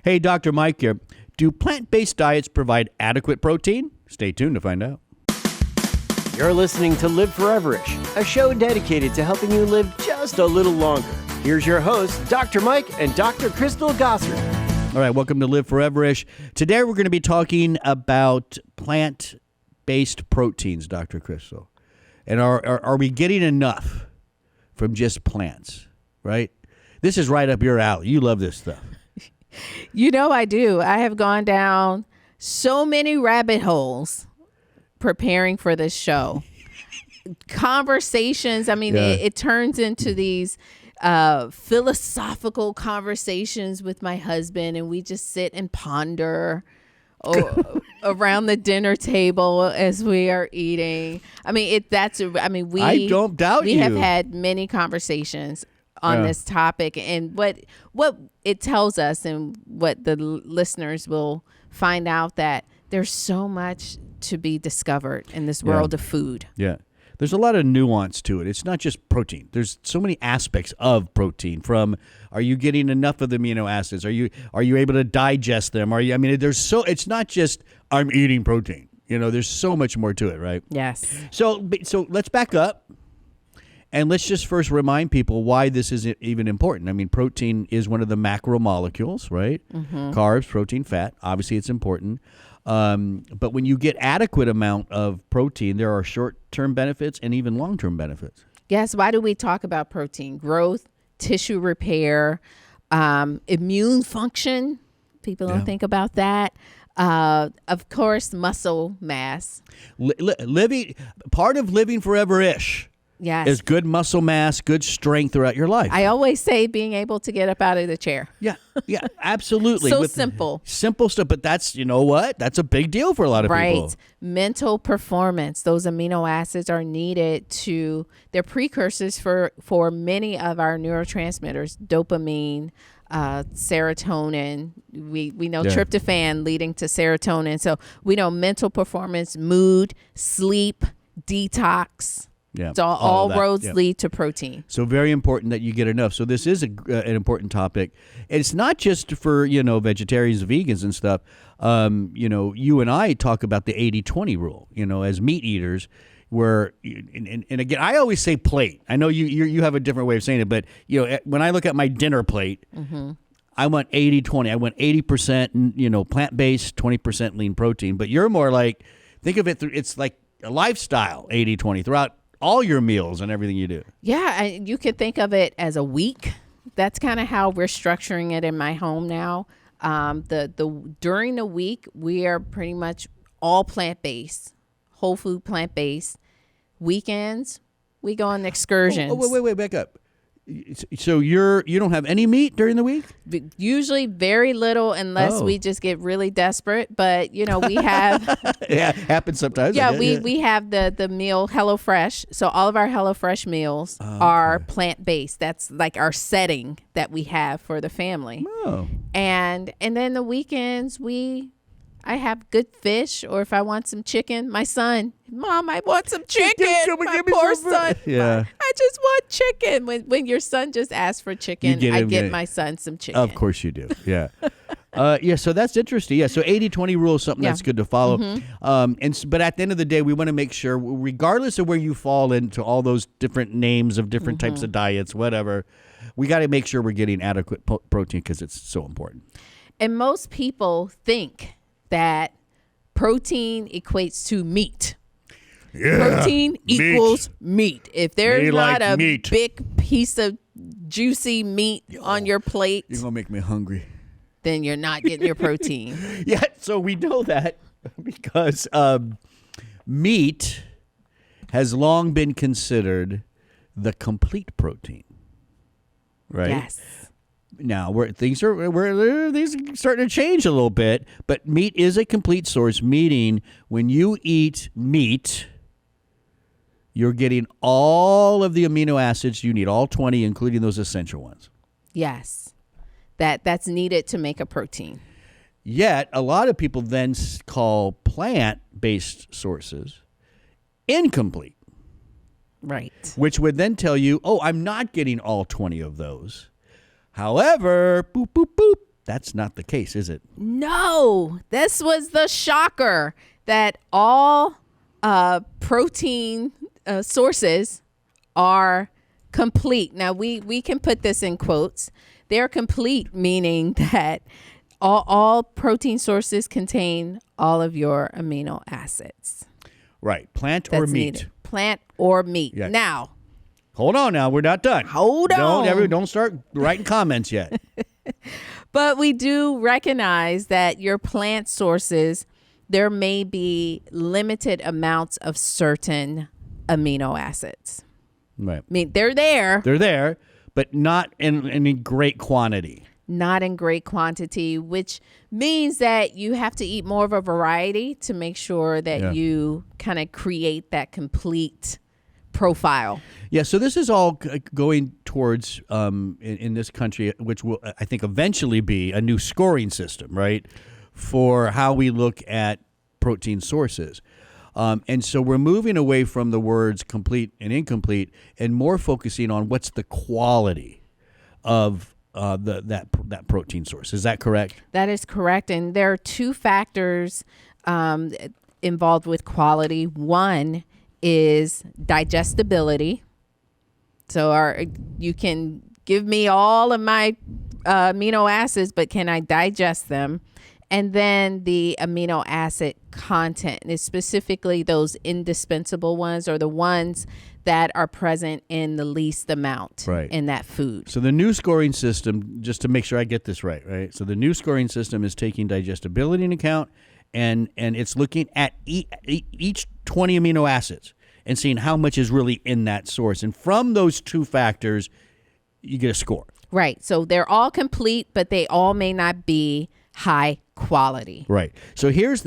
Hey, Dr. Mike here. Do plant-based diets provide adequate protein? Stay tuned to find out. You're listening to Live Foreverish, a show dedicated to helping you live just a little longer. Here's your hosts, Dr. Mike and Dr. Crystal Gossard. All right, welcome to Live Foreverish. Today we're going to be talking about plant-based proteins, Dr. Crystal. And are we getting enough from just plants, right? This is right up your alley. You love this stuff. You know I do. I have gone down so many rabbit holes preparing for this show. Conversations, I mean, it turns into these philosophical conversations with my husband, and we just sit and ponder around the dinner table as we are eating. I mean, I don't doubt we you. have had many conversations on this topic, and what it tells us and what the listeners will find out, that there's so much to be discovered in this world of food. Yeah. There's a lot of nuance to it. It's not just protein. There's so many aspects of protein, from are you getting enough of the amino acids? Are you able to digest them? It's not just I'm eating protein. You know, there's so much more to it, right? Yes. So let's back up. And let's just first remind people why this is even important. I mean, protein is one of the macromolecules, right? Mm-hmm. Carbs, protein, fat. Obviously, it's important. But when you get adequate amount of protein, there are short-term benefits and even long-term benefits. Yes. Why do we talk about protein? Growth, tissue repair, immune function. People don't think about that. Of course, muscle mass. Part of living forever-ish. Yes. Is good muscle mass, good strength throughout your life. I always say being able to get up out of the chair. Yeah, absolutely. Simple. Simple stuff, but that's, you know what? That's a big deal for a lot of people. Right. Mental performance. Those amino acids are needed they're precursors for many of our neurotransmitters, dopamine, serotonin. We know tryptophan leading to serotonin. So we know mental performance, mood, sleep, detox. Yeah, so all roads lead to protein. So very important that you get enough. So this is an important topic. It's not just for, vegetarians, vegans and stuff. You and I talk about the 80-20 rule, as meat eaters, where, and again, I always say plate. I know you have a different way of saying it, but, when I look at my dinner plate, I want 80-20. I want 80%, plant-based, 20% lean protein. But you're more like, think of it through, it's like a lifestyle, 80-20 throughout all your meals and everything you do. Yeah, you could think of it as a week. That's kind of how we're structuring it in my home now. During the week, we are pretty much all plant-based, whole food plant-based. Weekends, we go on excursions. Wait, back up. So you don't have any meat during the week? Usually very little, unless we just get really desperate. But we have yeah, happens sometimes. Yeah, we have the meal HelloFresh. So all of our HelloFresh meals are plant-based. That's like our setting that we have for the family. Oh. And then the weekends I have good fish, or if I want some chicken, my son, Mom, I want some chicken. My poor son. Yeah. I just want chicken. When your son just asks for chicken, I get my son some chicken. Of course you do. Yeah. So that's interesting. Yeah. So 80-20 rule is something that's good to follow. Mm-hmm. But at the end of the day, we want to make sure, regardless of where you fall into all those different names of different types of diets, whatever, we got to make sure we're getting adequate protein, because it's so important. And most people think that protein equates to meat. Yeah, protein equals meat. If there's not a meat. Big piece of juicy meat on your plate, you're going to make me hungry. Then you're not getting your protein. Yeah, so we know that because meat has long been considered the complete protein, right? Yes. Now, things are starting to change a little bit, but meat is a complete source, meaning when you eat meat, you're getting all of the amino acids you need, all 20, including those essential ones. Yes. That's needed to make a protein. Yet, a lot of people then call plant-based sources incomplete. Right. Which would then tell you, I'm not getting all 20 of those. However, boop, boop, boop, that's not the case, is it? No, this was the shocker that all protein sources are complete. Now, we can put this in quotes. They're complete, meaning that all protein sources contain all of your amino acids. Right. Plant or meat. Needed. Plant or meat. Yeah. Now, hold on now. We're not done. Hold on. Don't start writing comments yet. but we do recognize that your plant sources, there may be limited amounts of certain amino acids. Right. I mean, they're there. They're there, but not in great quantity. Not in great quantity, which means that you have to eat more of a variety to make sure that you kind of create that complete profile. Yeah, so this is all going towards, in this country, which will, I think, eventually be a new scoring system, right, for how we look at protein sources. And so we're moving away from the words complete and incomplete and more focusing on what's the quality of that protein source. Is that correct? That is correct. And there are two factors involved with quality. One is digestibility. So you can give me all of my amino acids, but can I digest them? And then the amino acid content is specifically those indispensable ones or the ones that are present in the least amount in that food. So the new scoring system, just to make sure I get this right? So the new scoring system is taking digestibility into account, and it's looking at each 20 amino acids and seeing how much is really in that source. And from those two factors, you get a score. Right. So they're all complete, but they all may not be high quality. Right. So here's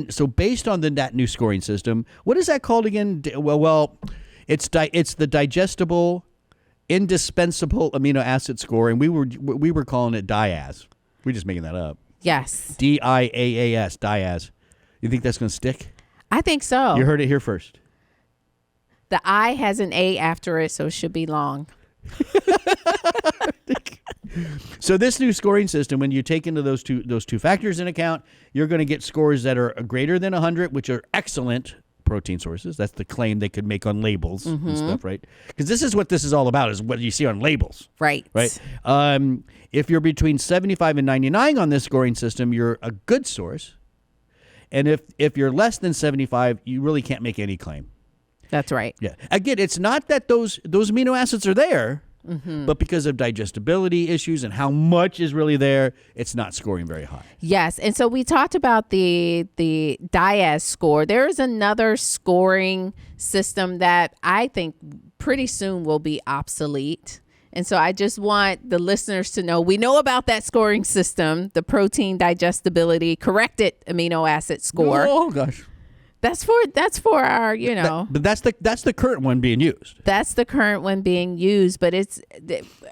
so based on that new scoring system, what is that called again? Well, it's the digestible, indispensable amino acid score, and we were calling it DIAZ. We're just making that up. Yes. DIAAS, DIAZ. You think that's going to stick? I think so. You heard it here first. The I has an A after it, so it should be long. So this new scoring system, when you take into those two factors in account, you're going to get scores that are greater than 100, which are excellent protein sources. That's the claim they could make on labels and stuff, right? Because this is what this is all about, is what you see on labels. Right. If you're between 75 and 99 on this scoring system, you're a good source. And if you're less than 75, you really can't make any claim. That's right. Yeah. Again, it's not that those amino acids are there, but because of digestibility issues and how much is really there, it's not scoring very high. Yes. And so we talked about the DIAZ score. There is another scoring system that I think pretty soon will be obsolete. And so I just want the listeners to know, we know about that scoring system, the protein digestibility corrected amino acid score. Oh, gosh. That's for our, But that's the current one being used. That's the current one being used, but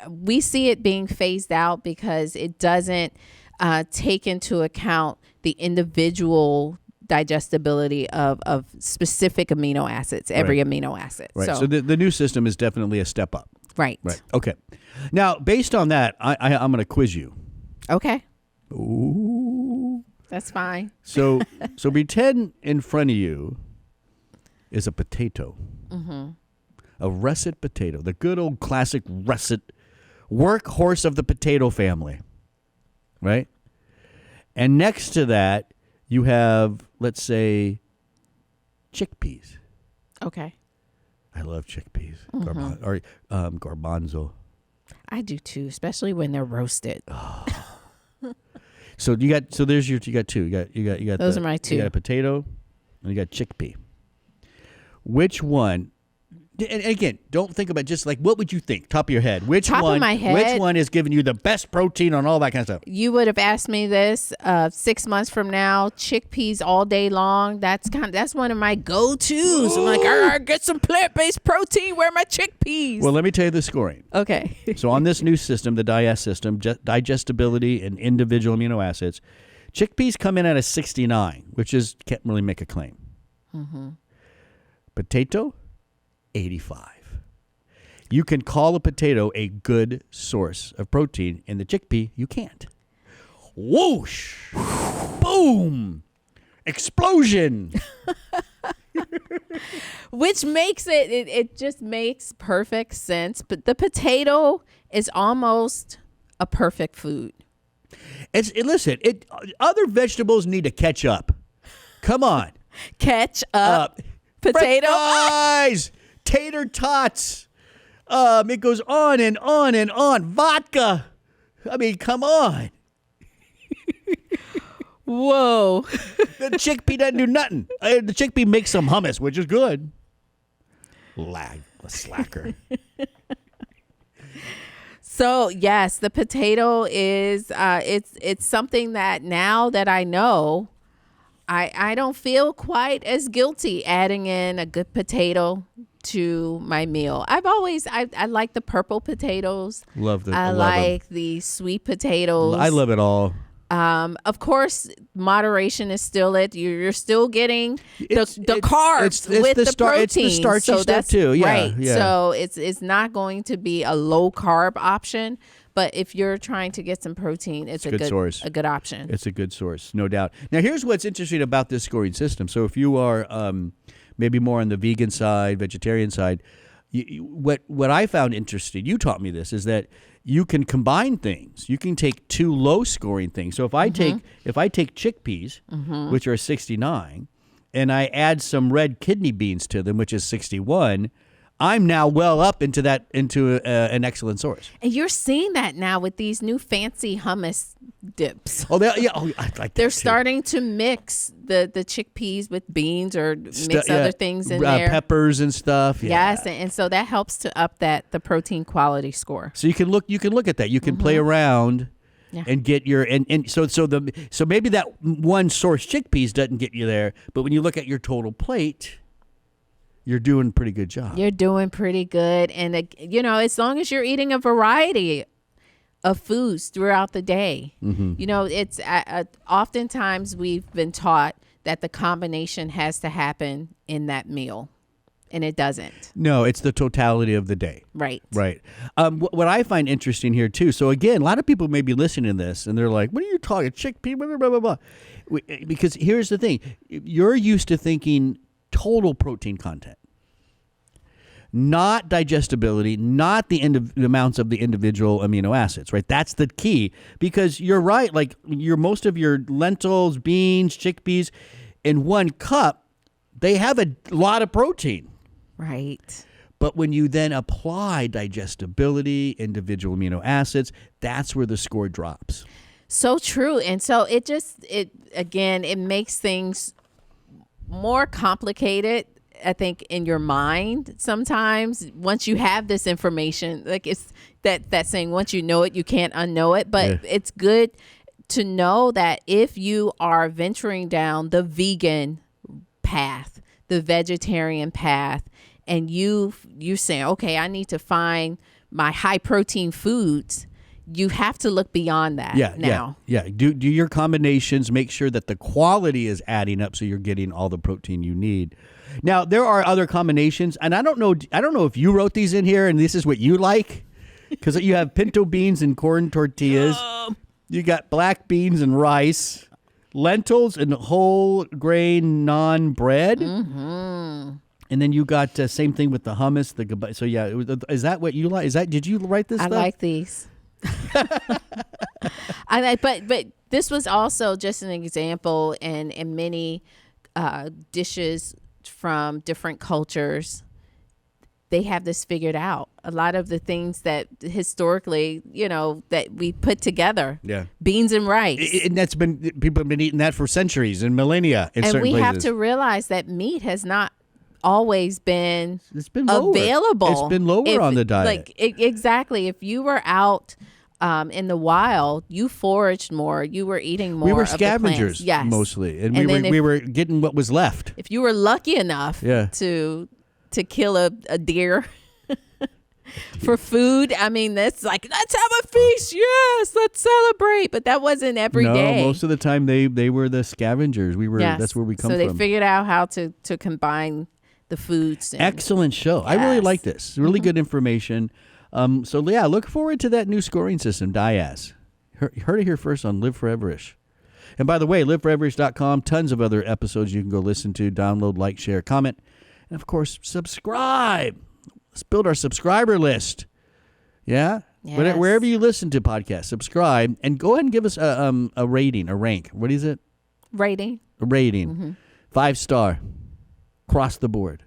we see it being phased out because it doesn't take into account the individual digestibility of specific amino acids, every amino acid. Right. So the new system is definitely a step up. Right. Right. Okay. Now, based on that, I'm going to quiz you. Okay. Ooh. That's fine. So pretend in front of you is a potato, a russet potato, the good old classic russet workhorse of the potato family, right? And next to that, you have, let's say, chickpeas. Okay. I love chickpeas, garbanzo. I do too, especially when they're roasted. So you got two. You got Those are my two. You got a potato, and you got chickpea. Which one? And again, don't think about just like what would you think, top of your head. Which one is giving you the best protein on all that kind of stuff? You would have asked me this 6 months from now. Chickpeas all day long. That's one of my go-tos. I'm like, get some plant-based protein. Where are my chickpeas? Well, let me tell you the scoring. Okay. So on this new system, the DIAS system, digestibility and individual amino acids, chickpeas come in at a 69, which can't really make a claim. Potato, 85. You can call a potato a good source of protein, and the chickpea, you can't. whoosh, boom, explosion. Which makes it just makes perfect sense. But the potato is almost a perfect food. Listen, other vegetables need to catch up. Come on. Catch up. Potato. Fries, tater tots. It goes on and on and on. Vodka. I mean, come on. Whoa. The chickpea doesn't do nothing. The chickpea makes some hummus, which is good. A slacker. So yes, the potato is it's something that now that I know, I don't feel quite as guilty adding in a good potato to my meal. I like the purple potatoes. I like the sweet potatoes. I love it all. Of course, moderation is still it. You're still getting the carbs with the protein. It's the starchy stuff too. Yeah, right. Yeah. So it's not going to be a low carb option. But if you're trying to get some protein, it's a good source. A good option. It's a good source, no doubt. Now, here's what's interesting about this scoring system. So if you are maybe more on the vegan side, vegetarian side, what I found interesting, you taught me this, is that you can combine things. You can take two low scoring things. So if I take chickpeas, which are 69, and I add some red kidney beans to them, which is 61, I'm now well up into an excellent source. And you're seeing that now with these new fancy hummus dips. Oh, I like They're that too. starting to mix the chickpeas with beans or mix other things in there. Peppers and stuff. Yeah. Yes, and so that helps to up the protein quality score. So you can look at that. You can play around. Yeah. And get your so maybe that one source chickpeas doesn't get you there, but when you look at your total plate, you're doing a pretty good job. You're doing pretty good. And, as long as you're eating a variety of foods throughout the day, it's oftentimes we've been taught that the combination has to happen in that meal. And it doesn't. No, it's the totality of the day. Right. Right. What I find interesting here, too, so again, a lot of people may be listening to this, and they're like, what are you talking, chickpea, blah, blah, blah, blah. Because here's the thing. You're used to thinking total protein content, not digestibility, not the amounts of the individual amino acids, right? That's the key, because you're right. Like most of your lentils, beans, chickpeas in one cup, they have a lot of protein. Right. But when you then apply digestibility, individual amino acids, that's where the score drops. So true. And so it makes things more complicated, I think, in your mind sometimes. Once you have this information, like it's that saying, once you know it, you can't unknow it. But it's good to know that if you are venturing down the vegan path, the vegetarian path, and you saying, okay, I need to find my high protein foods, you have to look beyond that now. Yeah. Do your combinations, make sure that the quality is adding up so you're getting all the protein you need. Now, there are other combinations, and I don't know if you wrote these in here and this is what you like, because you have pinto beans and corn tortillas. You got black beans and rice, lentils and whole grain naan bread. And then you got same thing with the hummus. So yeah, is that what you like? Did you write this? I stuff? like these. But this was also just an example, and in many dishes from different cultures, they have this figured out. A lot of the things that historically, that we put together, beans and rice, and people have been eating that for centuries and millennia in certain places. And we have to realize that meat has not always been lower. Available. It's been lower on the diet. Exactly. If you were out in the wild, you foraged more, you were eating more. We were of scavengers, the plants. Yes. mostly, and we were getting what was left. If you were lucky enough to kill a deer for food, I mean, that's like, let's have a feast. Yes, let's celebrate. But that wasn't every day. Most of the time they were the scavengers. That's where we come from. So they figured out how to combine the foods. Excellent show. Yes. I really like this. Really good information. So yeah, look forward to that new scoring system, Diaz. Heard it here first on Live Foreverish. And by the way, liveforeverish.com, tons of other episodes you can go listen to, download, like, share, comment, and of course, subscribe. Let's build our subscriber list. Yeah? Yes. Wherever you listen to podcasts, subscribe, and go ahead and give us a rating, a rank. What is it? Rating. A rating. Mm-hmm. 5-star. Across the board.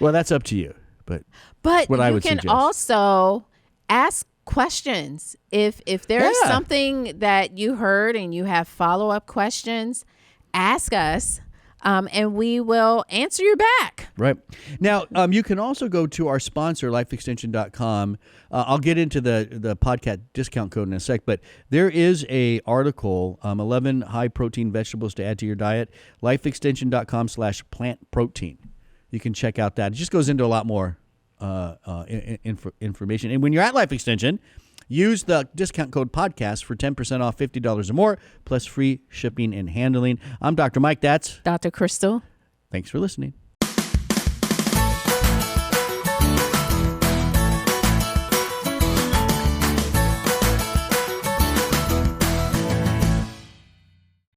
Well, that's up to you. But what I you would can suggest. also ask questions. If there's Yeah. something that you heard and you have follow-up questions, ask us, and we will answer you back. Right. Now, you can also go to our sponsor, lifeextension.com. I'll get into the podcast discount code in a sec, but there is a article, 11 high-protein vegetables to add to your diet, lifeextension.com/plant protein. You can check out that. It just goes into a lot more information. And when you're at Life Extension, use the discount code podcast for 10% off $50 or more, plus free shipping and handling. I'm Dr. Mike. That's Dr. Crystal. Thanks for listening.